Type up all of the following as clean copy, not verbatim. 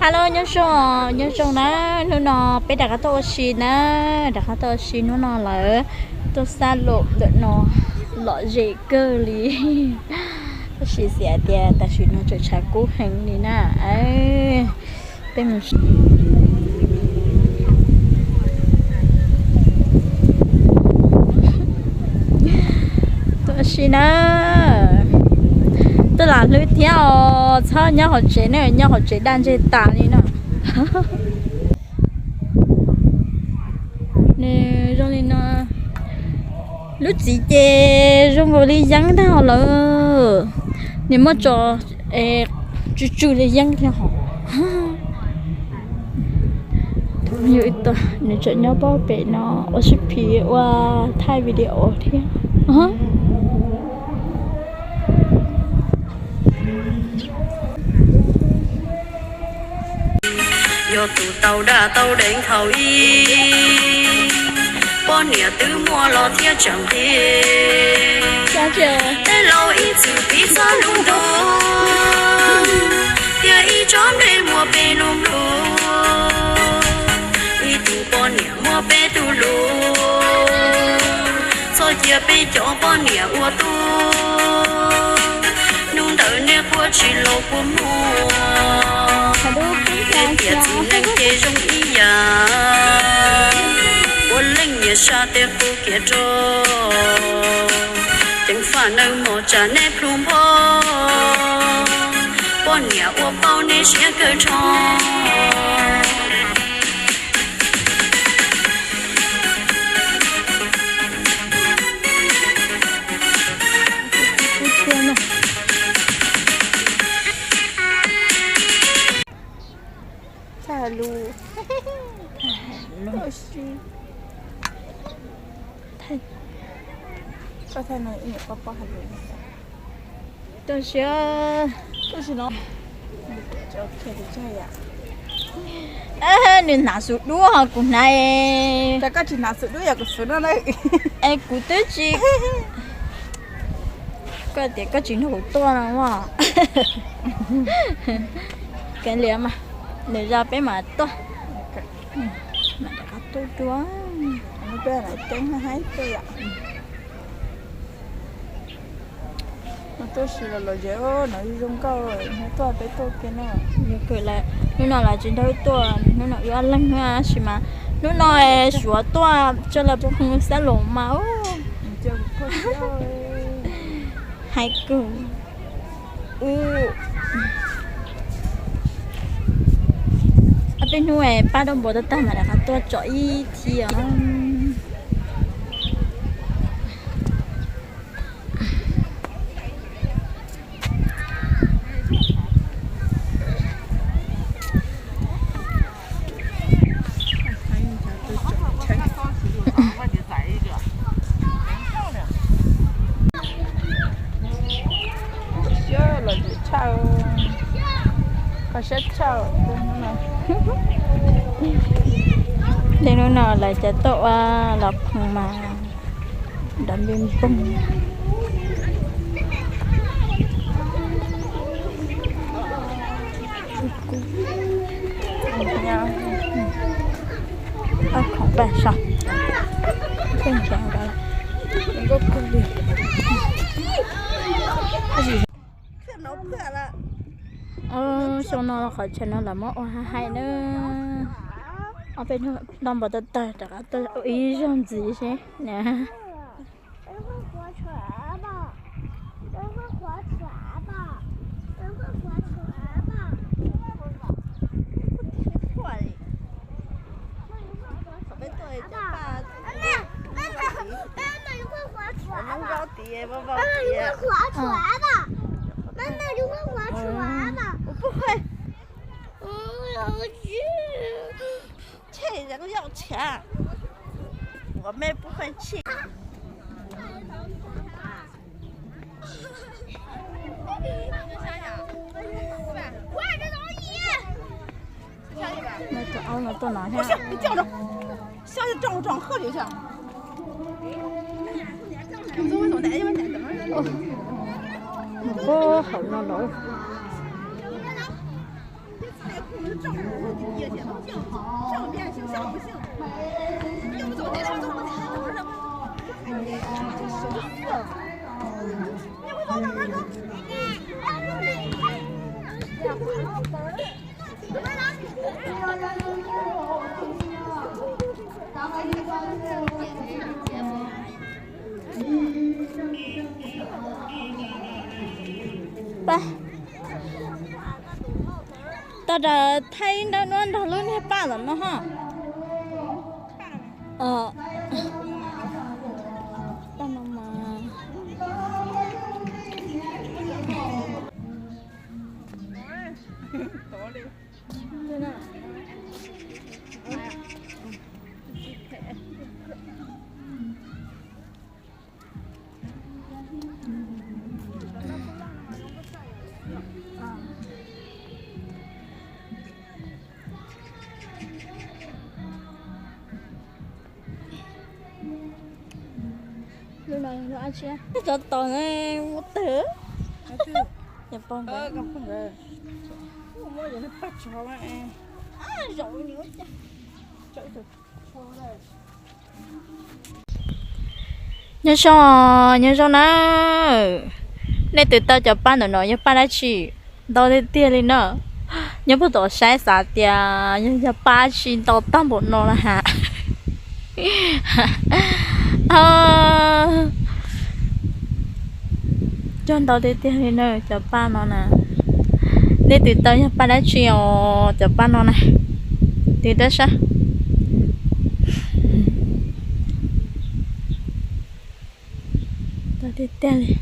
Hello nhân song nó nó bé đặt cái xì nè đặt cái xì nó là tôi xa lộ được nó lọ gì cơ lý tôi xì xẻ tiền ta xì nó chơi chả cố hình đi nè ấy bên mình tôi xì nè tôi là lưới theo sao nhau họ chế này nhau họ chế đan chế tả đi nè nè rồi đi nè lúc gì chế rồi ngồi đi dăng theo lỡ nếu mà cho chú đi dăng theo họ nhiều ít thôi nếu cho nhau bảo vệ nó ở ship qua thay video thế yo tụ tàu đã tàu đến khẩu y bọn nhà tứ mua lo thiệt chẳng thế để lâu ít chữ bí xa lung đô tia ít chọn để mua bê nôm lô ít tụ bọn nhà mua bê tụ lô cho chia bê cho bọn nhà ua tu nung đợi nè của chỉ lô của mua tiệt chỉ nên kê trong ý ya, quân lính nhà sa tiệt cô kia trô, tiếng phản nơi một trà nếp lùm bò, bọn nhà uo bao nê xe cơ tròn. Hello. Có thể nói nhiều có bao nhiêu. Tôi sẽ nó. Cho cái chơi à. Nên nã sụt đũa hả cũng này. Ta có chỉ nã sụt đũa ya cũng sụt nó đấy. Em cũng tới chị. Có chuyện hổ to lắm mà. Cái liếm mà. Để ra bé mà to mà đã có tôi chúa nó bé lại tránh hai tôi ạ nó tôi xí là dễ nó đi trong câu rồi nó to bé tôi kia nó như cười lại nó nào là chuyện thôi to nó nào yêu ăn lăng ha xí mà nó nói sủa to cho là bố không sẽ lỗ máu hai cử bên ngoài ba đồng bộ ta mà đã có tôi chọi thì có sẽ chào đây nó nào là chả tội lọc mà đâm bên bông không phải sao không chào đó có con đi cái gì nó vừa là sau nó khỏi cho nó là món hay nữa ở bên đó đâm vào tay ta ý làm gì thế nè不会，欠人要钱，我们不会欠。那这熬了多难不是，你叫着，小姐装喝就行。你怎么带一碗蛋怎么？có hậu nó nổi 正不行，也行，正面行，下不行。要不怎么那头都不看都是什么？这手色。你会往哪边走？ba ta đã thấy nó lớn hết ba lần nó ha ta nó mà thế nào lúc này nó ăn chưa cho toàn này một tớ nhập con gặp không về mua gì nó bắt cho mà rồi nữa chứ chạy được nhớ sao nó nên từ tao cho ban rồi nhớ ban đã chỉ đâu đi tiền lên nữa nhớ bắt đầu sai sao tiền nhớ ba chỉ đâu tăng bộ nó là hả cho đâu đi tiền lên nữa cho ban nó nè nên từ tao nhớ ban đã chỉ cho ban nó này từ đó sao tao đi tiền lên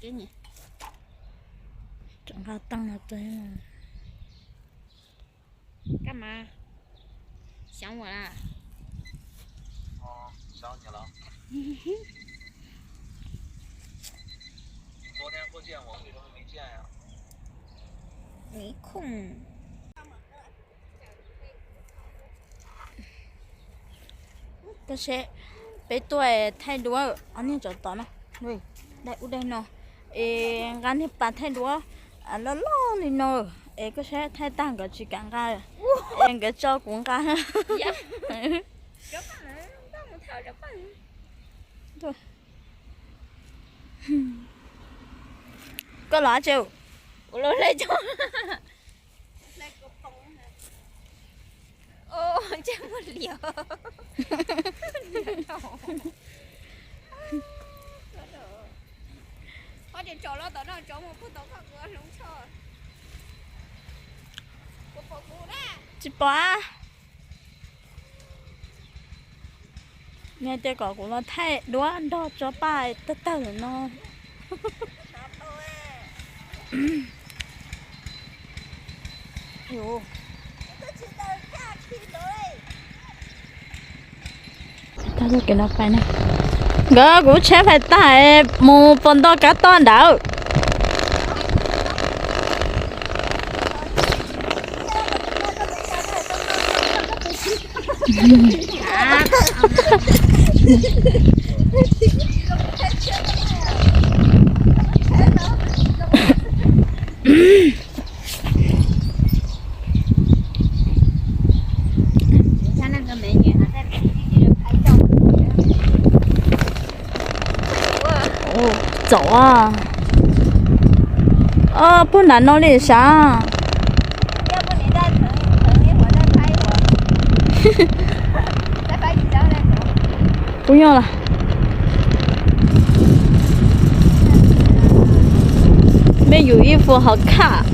给你。 整个当了真了。干嘛？想我啦？哦，想你了。昨天不见我，为什么没见呀？没空。这些被对太多，俺那就到了，对，来我来弄，俺那把太多，老你弄，个些太大个去尴尬了，个照顾尴尬。呀，这饭人，咱们挑这饭。对。có lá chưa? Ủa lấy cho. Lấy cái bông này. Ô, chắc một liều. Có chuyện trò nó tới nó trò một phút tao khác nữa không chờ. Cô phụ cô nè. Chị bá. Nghe tiếng gọi của nó thay đúa đó cho bài tất cả là nó. Hiểu. Ta cho cái nó phải này. Gỡ của chế phải tại một phần to cả toàn đảo.走啊！不然弄那啥。要不你再等一会儿再拍一会儿。再拍几张再走。不用了。没有衣服好看。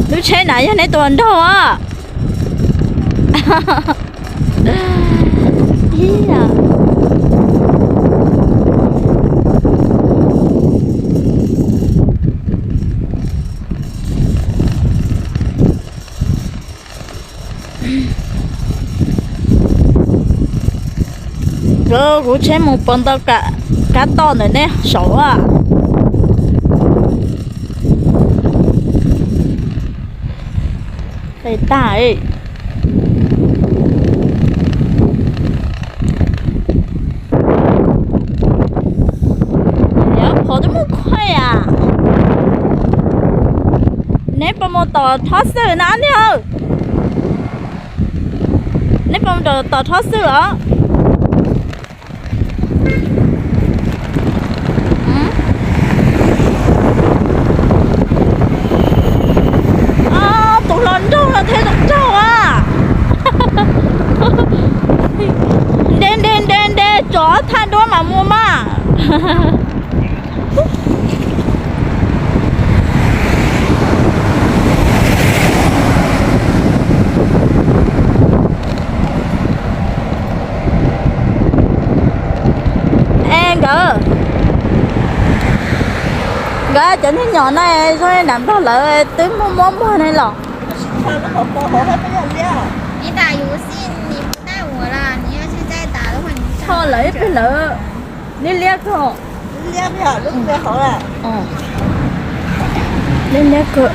你车哪样？你短头啊？哈哈哈！咦呀！我车冇碰到架多的呢，手啊！大哎。你要跑这么快呀？你把我打他死哪里了？你把我打他死了？啊，懂了，中了，太中啊！đen, chó than đó mà mua mà. Gà chẳng thấy nhỏ này rồi nằm đó lại tới mua này lọ. 你打游戏你不带我了，你要是再打的话，你就错了，别了，你两个。两票，200好了。哦，你两个。